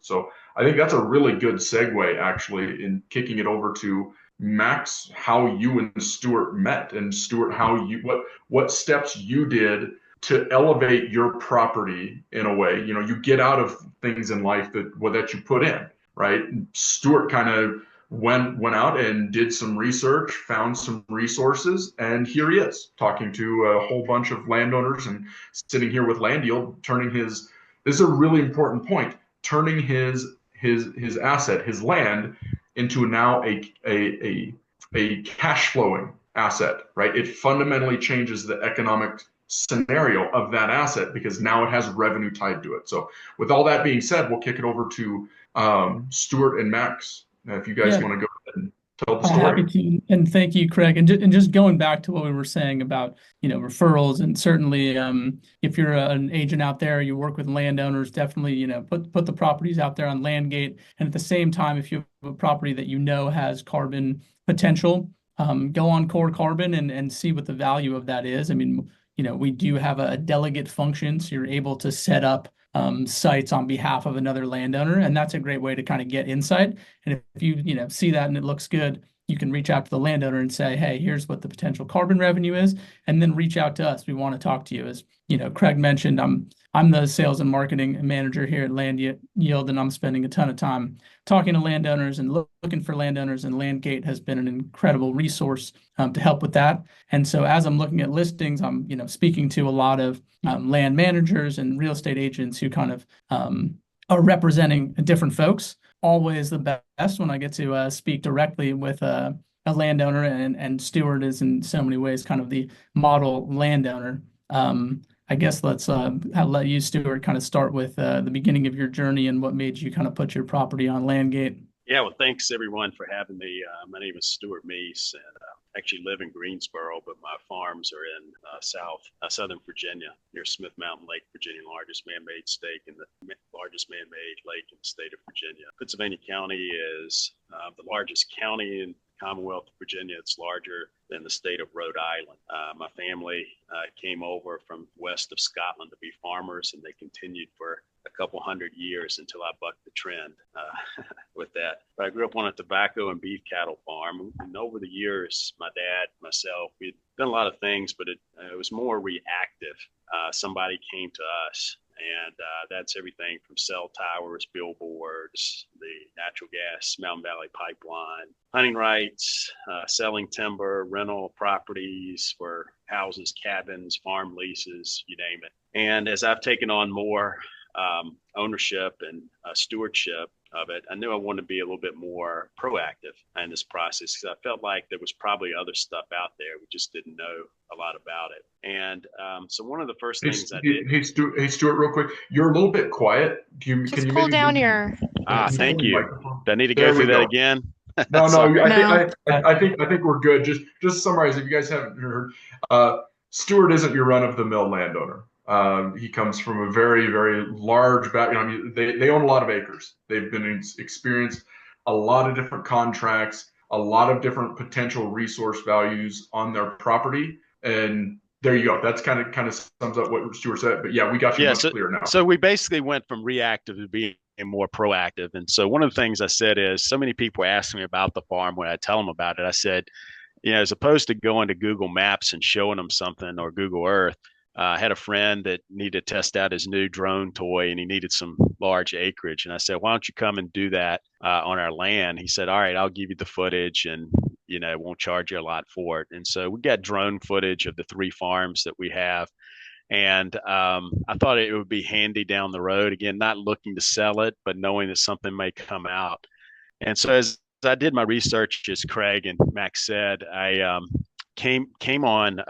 So I think that's a really good segue, actually, in kicking it over to Max, how you and Stuart met, and Stuart, how you what steps you did to elevate your property in a way. You know, you get out of things in life that you put in, right? Stuart kind of went out and did some research, found some resources, and here he is talking to a whole bunch of landowners and sitting here with LandYield, turning his, this is a really important point, turning his asset, his land, into now a cash flowing asset, right? It fundamentally changes the economic scenario of that asset because now it has revenue tied to it. So with all that being said, we'll kick it over to Stuart and Max if you guys Yeah, want to go ahead and tell the happy story. to. And thank you, Craig. And just going back to what we were saying about, referrals, and certainly, if you're an agent out there, you work with landowners, definitely, put the properties out there on LandGate. And at the same time, if you have a property that has carbon potential, go on Core Carbon and see what the value of that is. I mean, we do have a delegate function, so you're able to set up sites on behalf of another landowner, and that's a great way to kind of get insight. And if you see that and it looks good, you can reach out to the landowner and say, hey, here's what the potential carbon revenue is, and then reach out to us. We want to talk to you. As Craig mentioned, I'm the sales and marketing manager here at LandYield, and I'm spending a ton of time talking to landowners and looking for landowners, and LandGate has been an incredible resource to help with that. And so as I'm looking at listings, I'm speaking to a lot of land managers and real estate agents who kind of are representing different folks. Always the best when I get to speak directly with a landowner, and Stuart is in so many ways kind of the model landowner. I guess I'll let you, Stuart, kind of start with the beginning of your journey and what made you kind of put your property on LandGate. Yeah, well, thanks everyone for having me. My name is Stuart Meese, and actually live in Greensboro, but my farms are in southern Virginia, near Smith Mountain Lake, Virginia, largest man-made state and the largest man-made lake in the state of Virginia. Pennsylvania County is the largest county in the Commonwealth of Virginia. It's larger than the state of Rhode Island. My family came over from west of Scotland to be farmers, and they continued for a couple hundred years until I bucked the trend with that. But I grew up on a tobacco and beef cattle farm. And over the years, my dad, myself, we'd done a lot of things, but it was more reactive. Somebody came to us, and that's everything from cell towers, billboards, the natural gas Mountain Valley Pipeline, hunting rights, selling timber, rental properties for houses, cabins, farm leases, you name it. And as I've taken on more ownership and stewardship of it, I knew I wanted to be a little bit more proactive in this process because I felt like there was probably other stuff out there. We just didn't know a lot about it. And so one of the first things I did. Hey, Stuart, real quick, you're a little bit quiet. Can Just you pull maybe down move? your. Thank you. Microphone? Do I need to go There we through that go. again? No, Sorry. No. I think we're good. Just summarize if you guys haven't heard. Stuart isn't your run-of-the-mill landowner. He comes from a very, very large background. I mean, they own a lot of acres. They've been experienced a lot of different contracts, a lot of different potential resource values on their property. And there you go. That's kind of sums up what Stuart said. But yeah, we got you much clearer now. So we basically went from reactive to being more proactive. And so one of the things I said is so many people ask me about the farm when I tell them about it. I said, as opposed to going to Google Maps and showing them something or Google Earth, I had a friend that needed to test out his new drone toy and he needed some large acreage. And I said, why don't you come and do that on our land? He said, all right, I'll give you the footage and, won't charge you a lot for it. And so we got drone footage of the 3 farms that we have. And I thought it would be handy down the road. Again, not looking to sell it, but knowing that something may come out. And so as I did my research, as Craig and Max said, I came on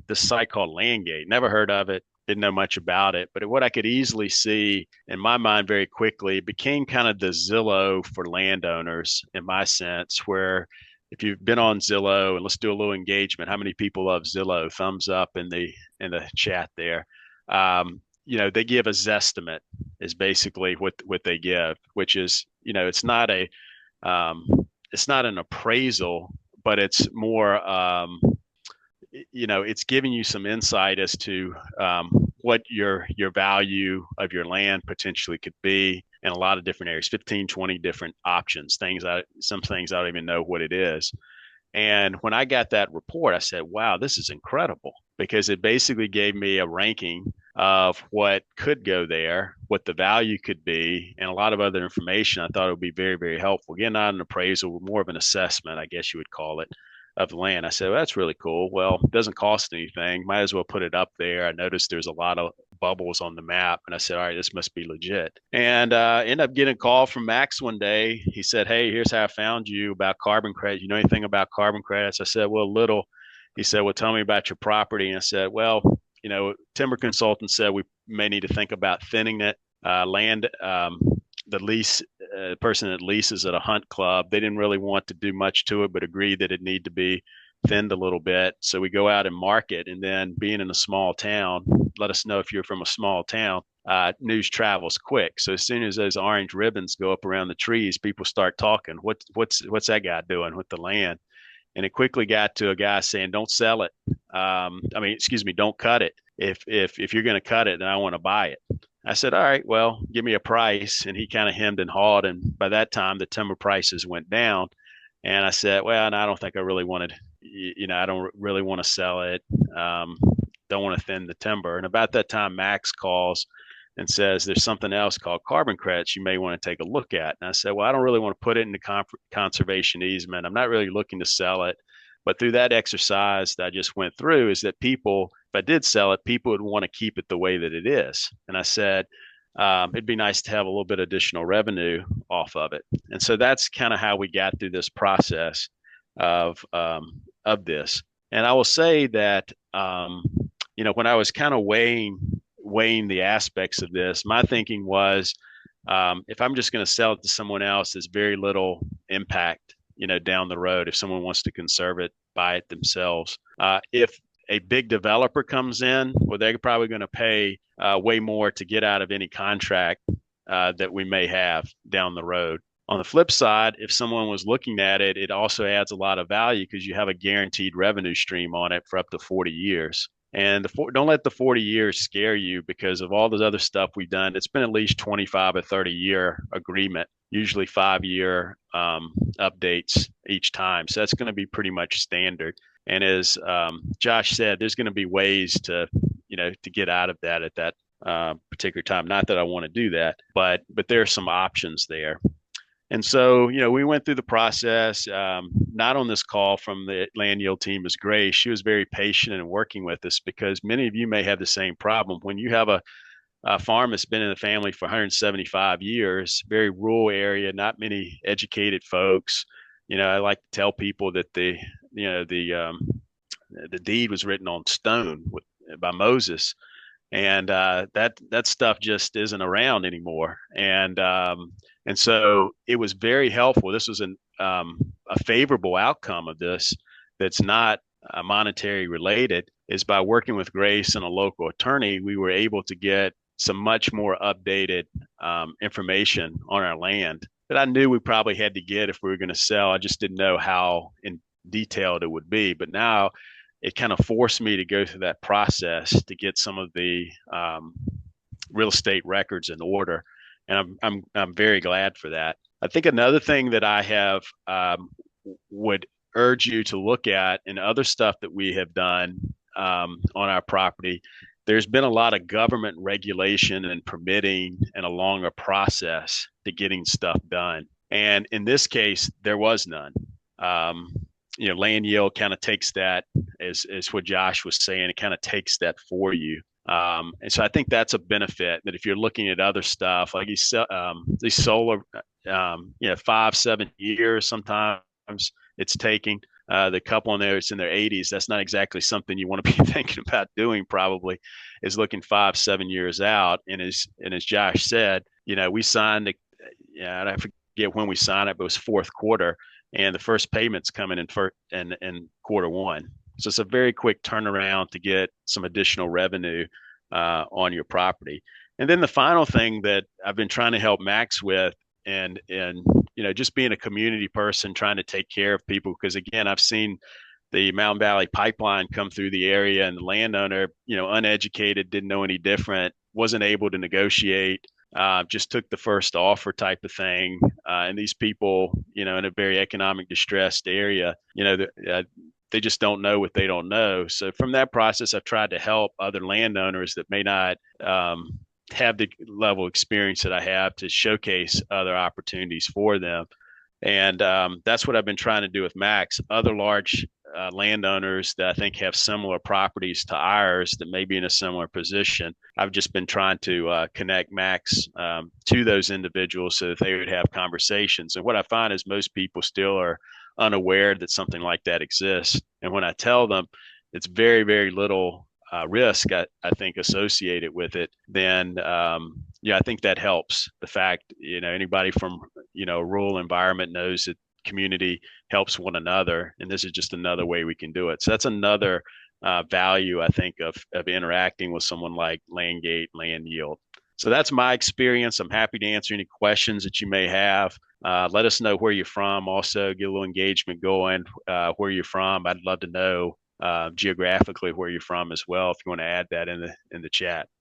this site called LandGate. Never heard of it, didn't know much about it, but what I could easily see in my mind very quickly, it became kind of the Zillow for landowners in my sense, where if you've been on Zillow, and let's do a little engagement, how many people love Zillow? Thumbs up in the chat there. They give a Zestimate is basically what they give, which is, it's not an appraisal, but it's more, it's giving you some insight as to what your value of your land potentially could be. in a lot of different areas, 15, 20 different options, some things I don't even know what it is. And when I got that report, I said, wow, this is incredible, because it basically gave me a ranking of what could go there, what the value could be, and a lot of other information. I thought it would be very, very helpful. Again, not an appraisal, more of an assessment, I guess you would call it, of the land. I said, well, that's really cool. Well, it doesn't cost anything. Might as well put it up there. I noticed there's a lot of bubbles on the map. And I said, all right, this must be legit. And ended up getting a call from Max one day. He said, hey, here's how I found you about carbon credits. You know anything about carbon credits? I said, well, little. He said, well, tell me about your property. And I said, well, timber consultant said we may need to think about thinning it. The lease person that leases at a hunt club, they didn't really want to do much to it, but agreed that it need to be thinned a little bit. So we go out and market, and then being in a small town, let us know if you're from a small town. News travels quick. So as soon as those orange ribbons go up around the trees, people start talking. What's that guy doing with the land? And it quickly got to a guy saying, "Don't sell it. Don't cut it. If you're going to cut it, then I want to buy it." I said, all right, well, give me a price. And he kind of hemmed and hawed. And by that time, the timber prices went down. And I said, well, I don't think I really wanted, I don't really want to sell it. Don't want to thin the timber. And about that time, Max calls and says, there's something else called carbon credits you may want to take a look at. And I said, well, I don't really want to put it into conservation easement. I'm not really looking to sell it. But through that exercise that I just went through is that people, if I did sell it, people would want to keep it the way that it is. And I said, it'd be nice to have a little bit of additional revenue off of it. And so that's kind of how we got through this process of this. And I will say that, when I was kind of weighing the aspects of this, my thinking was, if I'm just going to sell it to someone else, there's very little impact down the road. If someone wants to conserve it, buy it themselves. If a big developer comes in, well, they're probably going to pay way more to get out of any contract that we may have down the road. On the flip side, if someone was looking at it, it also adds a lot of value because you have a guaranteed revenue stream on it for up to 40 years. And don't let the 40 years scare you, because of all the other stuff we've done. It's been at least 25 or 30 year agreement, usually 5-year updates each time. So that's going to be pretty much standard. And as Josh said, there's going to be ways to get out of that at that particular time. Not that I want to do that, but there are some options there. And so, we went through the process. Not on this call from the LandYield team is Grace. She was very patient in working with us, because many of you may have the same problem. When you have a farm that's been in the family for 175 years, very rural area, not many educated folks. I like to tell people that the deed was written on stone by Moses, and that stuff just isn't around anymore. And so it was very helpful. This was a favorable outcome of this that's not monetary related, is by working with Grace and a local attorney, we were able to get some much more updated information on our land that I knew we probably had to get if we were going to sell. I just didn't know how in detailed it would be. But now it kind of forced me to go through that process to get some of the real estate records in order. And I'm very glad for that. I think another thing that I have would urge you to look at in other stuff that we have done on our property, there's been a lot of government regulation and permitting and a longer process to getting stuff done. And in this case, there was none. LandYield kind of takes that, as what Josh was saying, it kind of takes that for you. And so I think that's a benefit, that if you're looking at other stuff like these solar, 5-7 years, sometimes it's taking. The couple in there, it's in their 80s. That's not exactly something you want to be thinking about doing, probably, is looking 5-7 years out. And as Josh said, we signed, I forget when we signed it, but it was fourth quarter, and the first payment's coming in quarter one. So it's a very quick turnaround to get some additional revenue on your property. And then the final thing that I've been trying to help Max with, and just being a community person, trying to take care of people, because again, I've seen the Mountain Valley pipeline come through the area, and the landowner, uneducated, didn't know any different, wasn't able to negotiate just took the first offer type of thing. And these people, in a very economic distressed area, they just don't know what they don't know. So from that process, I've tried to help other landowners that may not have the level of experience that I have to showcase other opportunities for them. And that's what I've been trying to do with Max. Other large landowners that I think have similar properties to ours that may be in a similar position, I've just been trying to connect Max to those individuals so that they would have conversations. And what I find is most people still are unaware that something like that exists. And when I tell them, it's very, very little risk, I think, associated with it, then I think that helps. The fact, anybody from, a rural environment knows that community helps one another. And this is just another way we can do it. So that's another value, I think, of interacting with someone like LandGate, LandYield. So that's my experience. I'm happy to answer any questions that you may have. Let us know where you're from. Also, get a little engagement going. Where you're from, I'd love to know geographically where you're from as well, if you want to add that in the chat.